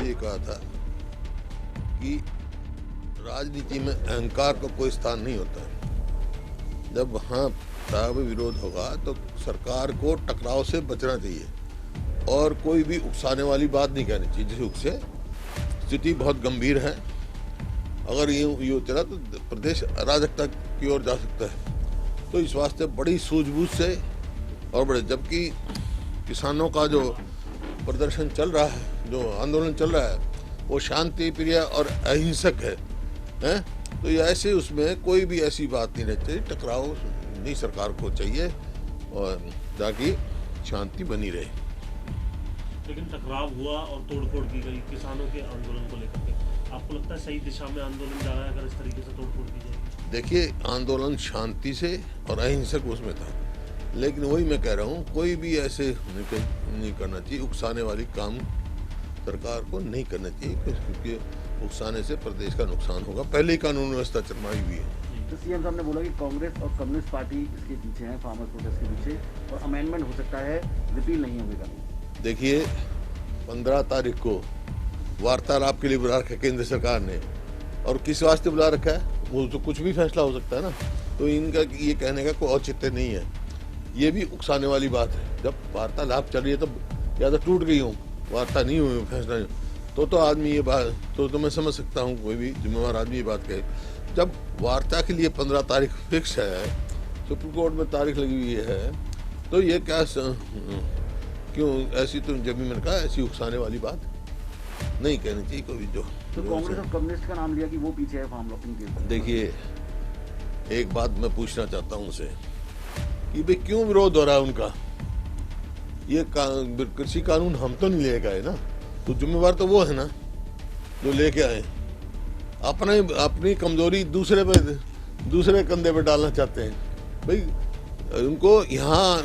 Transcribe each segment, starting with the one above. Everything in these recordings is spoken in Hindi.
ये कहा था कि राजनीति में अहंकार का कोई स्थान नहीं होता है। जब वहाँ तब विरोध होगा तो सरकार को टकराव से बचना चाहिए और कोई भी उकसाने वाली बात नहीं कहनी चाहिए, जिस उससे स्थिति बहुत गंभीर है। अगर ये चला तो प्रदेश अराजकता की ओर जा सकता है। तो इस वास्ते बड़ी सूझबूझ से और बड़े, जबकि किसानों का जो प्रदर्शन चल रहा है, जो आंदोलन चल रहा है, वो शांति प्रिय और अहिंसक है? तो ये ऐसे उसमें कोई भी ऐसी बात नहीं रहनी चाहिए, टकराव नहीं सरकार को चाहिए और ताकि शांति बनी रहे। लेकिन टकराव हुआ और तोड़फोड़ की गई किसानों के आंदोलन को लेकर के, आपको लगता है सही दिशा में आंदोलन जा रहा है अगर इस तरीके से तोड़फोड़ की जाएगी? देखिए, आंदोलन शांति से और अहिंसक उसमें था, लेकिन वही मैं कह रहा हूँ, कोई भी ऐसे नहीं करना चाहिए, उकसाने वाली काम सरकार को नहीं करना चाहिए, क्योंकि उकसाने से प्रदेश का नुकसान होगा। पहले ही कानून व्यवस्था चरमाई हुई है। तो सीएम साहब ने बोला कि कांग्रेस और कम्युनिस्ट पार्टी इसके पीछे है, फार्मर्स प्रोटेस्ट के पीछे, और अमेंडमेंट हो सकता है, रिपील नहीं होगा। देखिए, 15 तारीख को वार्तालाप के लिए बुला रखा है केंद्र सरकार ने, और किस वास्ते बुला रखा है, वो तो कुछ भी फैसला हो सकता है ना। तो इनका ये कहने का कोई औचित्य नहीं है। ये भी उकसाने वाली बात है। जब वार्तालाप चल रही है तब या तो टूट गई हूँ, वार्ता नहीं हुई, फैसला नहीं, तो आदमी ये बात तो मैं समझ सकता हूँ, कोई भी जिम्मेवार आदमी ये बात कहे। जब वार्ता के लिए 15 तारीख फिक्स है, सुप्रीम कोर्ट में तारीख लगी हुई है, तो ये क्या क्यों ऐसी, तो जब भी मैंने कहा ऐसी उकसाने वाली बात नहीं कहनी चाहिए कोई भी। जो तो कांग्रेस और कम्युनिस्ट का नाम लिया कि वो पीछे है फार्म लॉकिंग के। देखिए, एक बात मैं पूछना चाहता हूँ उनसे कि भाई क्यों विरोध हो रहा है उनका? ये कृषि कानून हम तो नहीं लेके आए ना, तो जिम्मेवार तो वो है ना जो लेके आए। अपनी कमजोरी दूसरे कंधे पे डालना चाहते हैं। भाई उनको यहाँ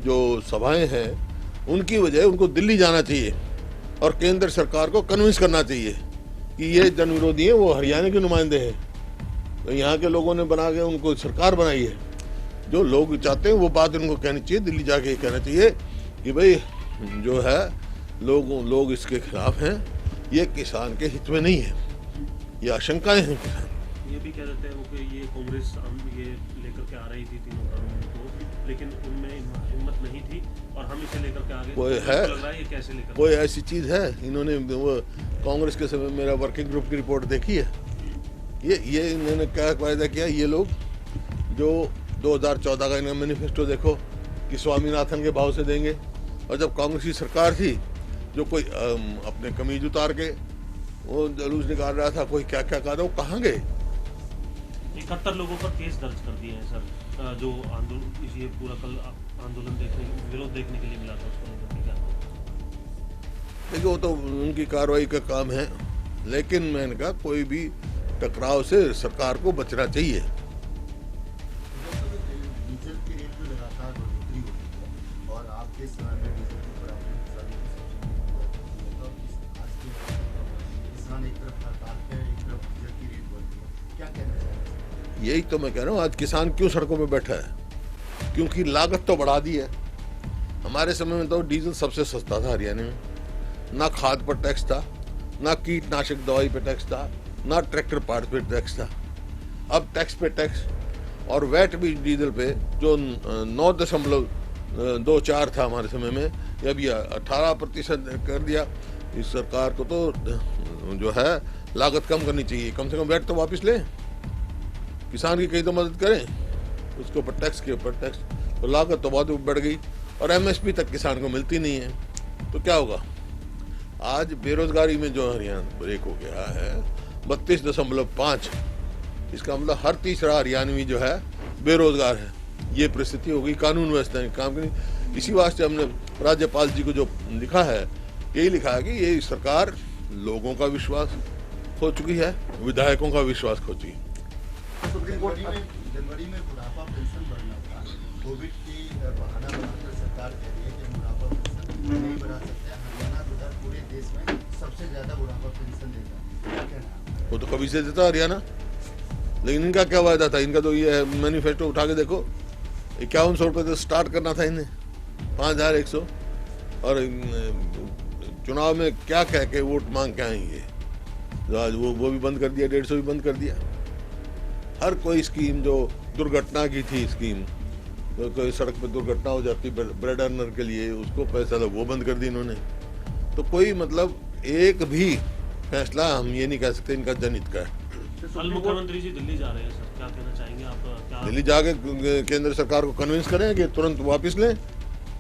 जो सभाएं हैं उनकी वजह उनको दिल्ली जाना चाहिए और केंद्र सरकार को कन्विंस करना चाहिए कि ये जन विरोधी है, वो हरियाणा के नुमाइंदे हैं। तो यहाँ के लोगों ने बना के उनको सरकार बनाई है। जो लोग चाहते हैं वो बात उनको कहनी चाहिए, दिल्ली जाके कहना चाहिए कि भाई जो है लोग इसके खिलाफ हैं, ये किसान के हित में नहीं है, ये आशंकाएं हैं किसान। ये भी कह देते हैं वो कि ये कांग्रेस ये लेकर के आ रही थी तीनों कानून को, लेकिन उनमें हिम्मत नहीं थी और हम इसे लेकर के आगे। कोई है, लग रहा है ये कैसे लेकर, कोई ऐसी चीज है? इन्होंने वो कांग्रेस के समय मेरा वर्किंग ग्रुप की रिपोर्ट देखी है? ये इन्होंने क्या वायदा किया? ये लोग जो 2014 का इनका मैनिफेस्टो देखो कि स्वामीनाथन के भाव से देंगे, और जब कांग्रेस की सरकार थी जो कोई अपने कमीज उतार के वो जुलूस निकाल रहा था, कोई क्या क्या कहा था, वो कहाँ गए? 71 लोगों पर केस दर्ज कर दिए हैं सर, जो आंदोलन ये पूरा कल आंदोलन विरोध देखने के लिए मिला था उसको लेकर के। देखिए, वो तो उनकी कार्रवाई का काम है, लेकिन मैंने कहा कोई भी टकराव से सरकार को बचना चाहिए। डीजल की रेट में लगातार बढ़ोतरी हो रही है और आपके समय में डीजल की किसान एक तरफ हड़ताल पे, एक तरफ डीजल की रेट बढ़ रही है, क्या कहना चाहिए? यही तो मैं कह रहा हूँ, आज किसान क्यों सड़कों में बैठा है? क्योंकि लागत तो बढ़ा दी है। हमारे समय में तो डीजल सबसे सस्ता था हरियाणा में, ना खाद पर टैक्स था, ना कीटनाशक दवाई पे टैक्स था, ना ट्रैक्टर पार्ट पे टैक्स था। अब टैक्स पे टैक्स, और वैट भी डीजल पे जो 9.24 था हमारे समय में, अब ये 18% कर दिया। इस सरकार को तो जो है लागत कम करनी चाहिए, कम से कम वैट तो वापस लें, किसान की कहीं तो मदद करें। उसके ऊपर टैक्स के ऊपर टैक्स, तो लागत तो बहुत बढ़ गई और एमएसपी तक किसान को मिलती नहीं है। तो क्या होगा? आज बेरोजगारी में जो हरियाणा ब्रेक हो गया है 32.5, इसका मतलब हर तीसरा हरियाणवी जो है बेरोजगार है। ये परिस्थिति हो गई, कानून व्यवस्था काम करनी। इसी वास्ते हमने राज्यपाल जी को जो लिखा है, यही लिखा है कि ये सरकार लोगों का विश्वास खो चुकी है, विधायकों का विश्वास खो चुकी है। जनवरी में बुढ़ापा पेंशन बढ़ना था, कोविड की बहाना बनाकर सरकार कह रही है कि बुढ़ापा पेंशन नहीं बढ़ा सकते। हरियाणा उधर पूरे देश में सबसे ज्यादा बुढ़ापा पेंशन देता है, क्या कहना है? वो तो कभी से देता हरियाणा, लेकिन इनका क्या वायदा था? इनका तो ये मैनिफेस्टो उठा के देखो, 5100 रुपये तो स्टार्ट करना था इन्हें, 5100, और चुनाव में क्या कह के वोट मांग के आएंगे। जो आज वो भी बंद कर दिया, 150 भी बंद कर दिया। हर कोई स्कीम जो दुर्घटना की थी स्कीम, तो कोई सड़क पे दुर्घटना हो जाती ब्रेड अर्नर के लिए, उसको पैसा था वो बंद कर दी इन्होंने। तो कोई मतलब एक भी फैसला हम ये नहीं कह सकते इनका जनहित का है। कल मुख्यमंत्री जी दिल्ली जा रहे हैं सर, क्या कहना चाहेंगे आप? क्या दिल्ली जाके केंद्र सरकार को कन्विंस करें कि तुरंत वापस लें,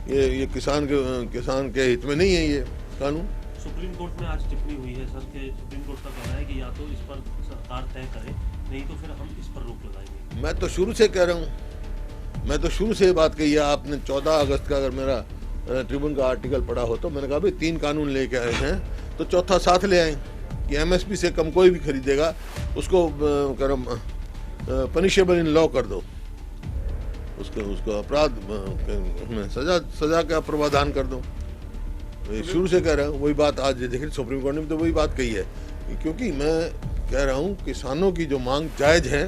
ये किसान के हित में नहीं है ये कानून। सुप्रीम कोर्ट में आज टिप्पणी हुई है सर कि सुप्रीम कोर्ट का कहना है कि या तो इस पर सरकार तय करे, नहीं तो फिर हम इस पर रोक लगाएंगे। मैं तो शुरू से कह रहा हूँ, मैं तो शुरू से ये बात कही है। आपने 14 अगस्त का अगर मेरा ट्रिब्यून का आर्टिकल पढ़ा हो तो मैंने कहा भाई 3 कानून लेके आए हैं तो चौथा साथ ले आए कि एमएसपी से कम कोई भी खरीदेगा उसको पनिशेबल इन लॉ कर दो, उसको अपराध में सजा का प्रावधान कर दो। शुरू से कह रहा हूँ वही बात आज देखिए सुप्रीम कोर्ट ने तो वही बात कही है, क्योंकि मैं कह रहा हूँ किसानों की जो मांग जायज है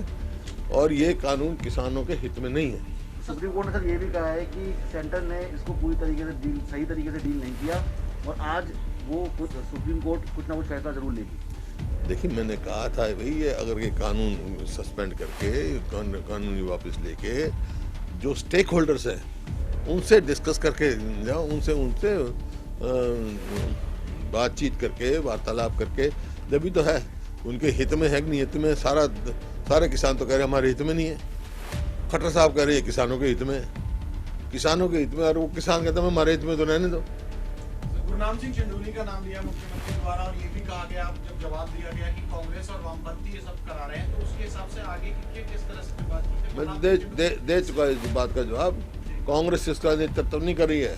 और ये कानून किसानों के हित में नहीं है। सुप्रीम कोर्ट ने सर ये भी कहा है कि सेंटर ने इसको पूरी तरीके से सही तरीके से डील नहीं किया और आज वो सुप्रीम कोर्ट कुछ ना कुछ फैसला जरूर लेगी। देखिए मैंने कहा था भाई ये अगर ये कानून सस्पेंड करके कानूनी वापस लेके जो स्टेक होल्डर्स हैं उनसे डिस्कस करके जाओ, उनसे बातचीत करके वार्तालाप करके, जब भी तो है उनके हित में है कि नहीं हित में। सारे किसान तो कह रहे हमारे हित में नहीं है। खट्टर साहब कह रहे हैं किसानों के हित में, किसानों के हित में, और वो किसान कहते हैं हमारे हित में तो रहने दो। गुरनाम सिंह चंदोली का नाम लिया मुख्यमंत्री द्वारा और ये भी कहा गया, जब जवाब दिया गया कि कांग्रेस और वामपंथी ये सब करा रहे हैं, तो उसके हिसाब से आगे की किस तरह से बात की? मैं दे चुका है इस बात का जवाब। कांग्रेस इसका नेतृत्व नहीं कर रही है,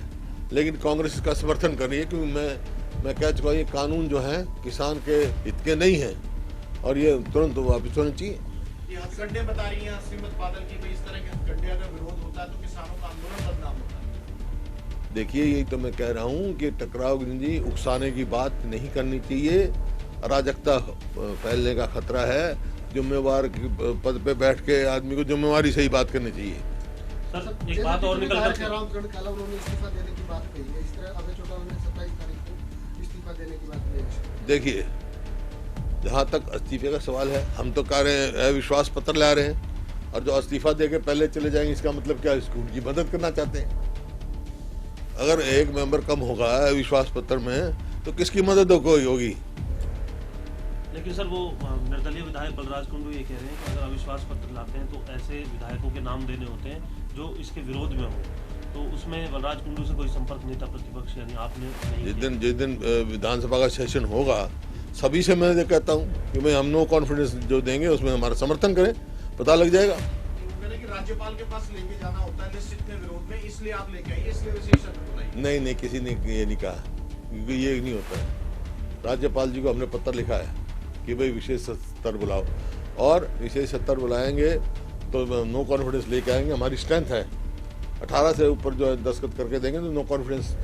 लेकिन कांग्रेस इसका समर्थन कर रही है, क्योंकि मैं कह चुका ये कानून जो है किसान के हित के नहीं है और ये तुरंत वापस होना चाहिए। ये हथकंडे बता रही हैं श्रीमती बादल की, इस तरह के हथकंडे अगर विरोध होता है तो किसानों का आंदोलन बदनाम होता है। देखिए यही तो मैं कह रहा हूँ कि टकराव जी उकसाने की बात नहीं करनी चाहिए। अराजकता फैलने का खतरा है। जिम्मेवार पद पे बैठ के आदमी को जिम्मेवारी से ही बात करनी चाहिए। सर एक बात और निकल कर उन्होंने इस्तीफा देने की बात कही है, इस तरह अभय चौटाला ने 27 तारीख को इस्तीफा देने की बात कही है। देखिए जहाँ तक इस्तीफे का सवाल है, हम तो कह रहे हैं अविश्वास पत्र ला रहे हैं, और जो इस्तीफा देके पहले चले जाएंगे इसका मतलब क्या, इसको उनकी मदद करना चाहते हैं। अगर एक मेंबर कम होगा अविश्वास पत्र में तो किसकी मदद होगी? लेकिन सर वो निर्दलीय विधायक बलराज कुंडू ये कह रहे हैं कि अगर अविश्वास पत्र लाते हैं तो ऐसे विधायकों के नाम देने होते हैं जो इसके विरोध में हो, तो उसमें बलराज कुंडू से कोई संपर्क नहीं था प्रतिपक्ष, यानी आपने नहीं जिस दिन विधानसभा का सेशन होगा सभी से मैं कहता हूँ कि भाई हम नो कॉन्फिडेंस जो देंगे उसमें हमारा समर्थन करें, पता लग जाएगा। राज्यपाल के पास लेके जाना होता है लिस्ट इतने विरोध में, इसलिए आप लेके आइए, इसलिए विशेष सत्र बुलाइए। नहीं, किसी ने ये नहीं कहा, क्योंकि ये नहीं होता है। राज्यपाल जी को हमने पत्र लिखा है कि भाई विशेष सत्र बुलाओ, और विशेष सत्र बुलाएंगे तो नो कॉन्फिडेंस लेके आएंगे। हमारी स्ट्रेंथ है 18 से ऊपर जो है दस्तखत करके देंगे तो नो कॉन्फिडेंस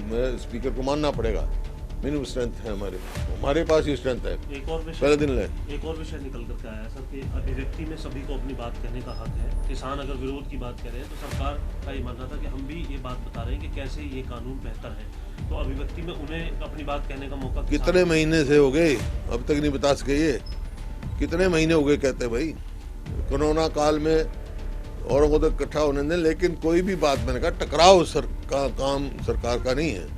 में स्पीकर को मानना पड़ेगा। मिनिमम स्ट्रेंथ है हमारे पास ही स्ट्रेंथ है। एक और विषय पहले दिन ले एक और विषय निकल करके आया सर कि अभिव्यक्ति में सभी को अपनी बात कहने का हक है। किसान अगर विरोध की बात करें तो सरकार का ये मानना था कि हम भी ये बात बता रहे हैं कि कैसे ये कानून बेहतर है, तो अभिव्यक्ति में उन्हें अपनी बात कहने का मौका कितने महीने से हो गए अब तक नहीं बता सके। ये कितने महीने हो गए कहते भाई कोरोना काल में औरों को तो इकट्ठा होने दें, लेकिन कोई भी बात मैंने कहा टकराव काम सरकार का नहीं है।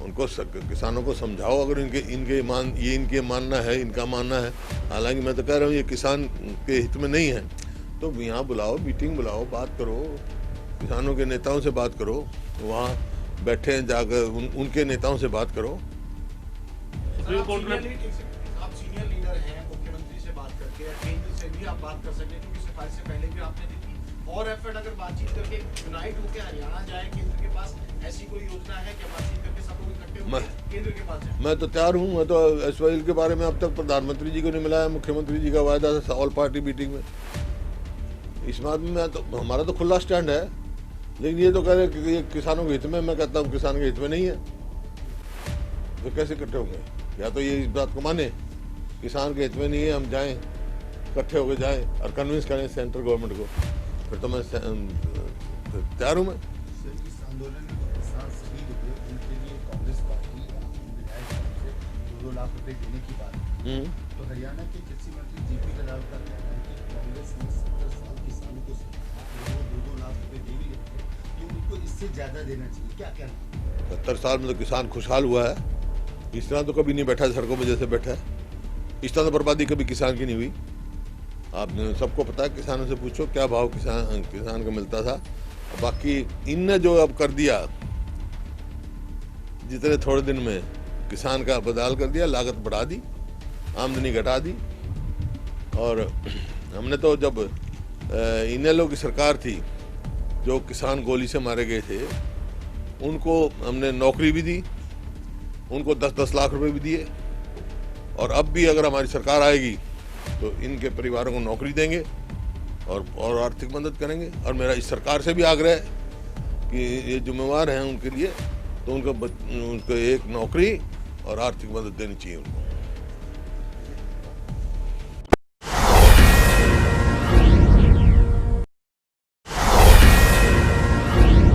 उनको किसानों को समझाओ, अगर इनके मानना है, इनका मानना है, हालांकि मैं तो कह रहा हूँ ये किसान के हित में नहीं है, तो यहाँ बुलाओ, मीटिंग बुलाओ, बात करो, किसानों के नेताओं से बात करो, वहाँ बैठे हैं जाकर उनके नेताओं से बात करो। सुप्रीम कोर्ट में आप सीनियर लीडर हैं, मुख्यमंत्री से बात करके या केंद्र से भी आप बात कर सकते हैं, क्योंकि सिफारिश से पहले भी आपने दी थी, और एफर्ट अगर बातचीत करके यूनाइट होकर हरियाणा जाए, केंद्र के पास ऐसी कोई योजना है कि बातचीत करके सब लोग इकट्ठे होकर केंद्र के पास जाए? मैं तो तैयार हूँ। मैं तो एसवाईएल के बारे में अब तक प्रधानमंत्री जी को नहीं मिलाया, मुख्यमंत्री जी का वायदा था ऑल पार्टी मीटिंग में। इस बात में मैं तो हमारा तो खुला स्टैंड है, लेकिन ये तो कह रहे कि ये किसानों के हित में, मैं कहता हूँ किसान के हित में नहीं है, तो कैसे इकट्ठे होंगे? या तो ये इस बात को माने किसान के हित में नहीं है, हम जाएं इकट्ठे होकर जाएं और कन्विंस करें सेंट्रल गवर्नमेंट को, फिर तो मैं तैयार हूँ। मैं इस आंदोलन में किसान शहीद हुए, उनके लिए कांग्रेस पार्टी लाख रुपए देने की बात है। तो हरियाणा के कृषि मंत्री जेपी दलाल का कहना है कि कांग्रेस ने 70 साल किसानों को सिखाया और वो 2-2 लाख रुपए दे भी रहे थे, तो उनको इससे ज्यादा देना चाहिए। क्या कहना? 70 साल में तो किसान खुशहाल हुआ है, इस तरह तो कभी नहीं बैठा सड़कों में जैसे बैठा है। इस तरह तो बर्बादी कभी किसान की नहीं हुई। आपने सबको पता है, किसानों से पूछो क्या भाव किसान को मिलता था। बाकी इनने जो अब कर दिया, जितने थोड़े दिन में किसान का बदहाल कर दिया, लागत बढ़ा दी, आमदनी घटा दी। और हमने तो जब इनेलो की सरकार थी, जो किसान गोली से मारे गए थे, उनको हमने नौकरी भी दी, उनको 10-10 लाख रुपए भी दिए। और अब भी अगर हमारी सरकार आएगी तो इनके परिवारों को नौकरी देंगे और आर्थिक मदद करेंगे। और मेरा इस सरकार से भी आग्रह है कि ये जिम्मेवार हैं उनके लिए, तो उनको एक नौकरी और आर्थिक मदद देनी चाहिए उनको।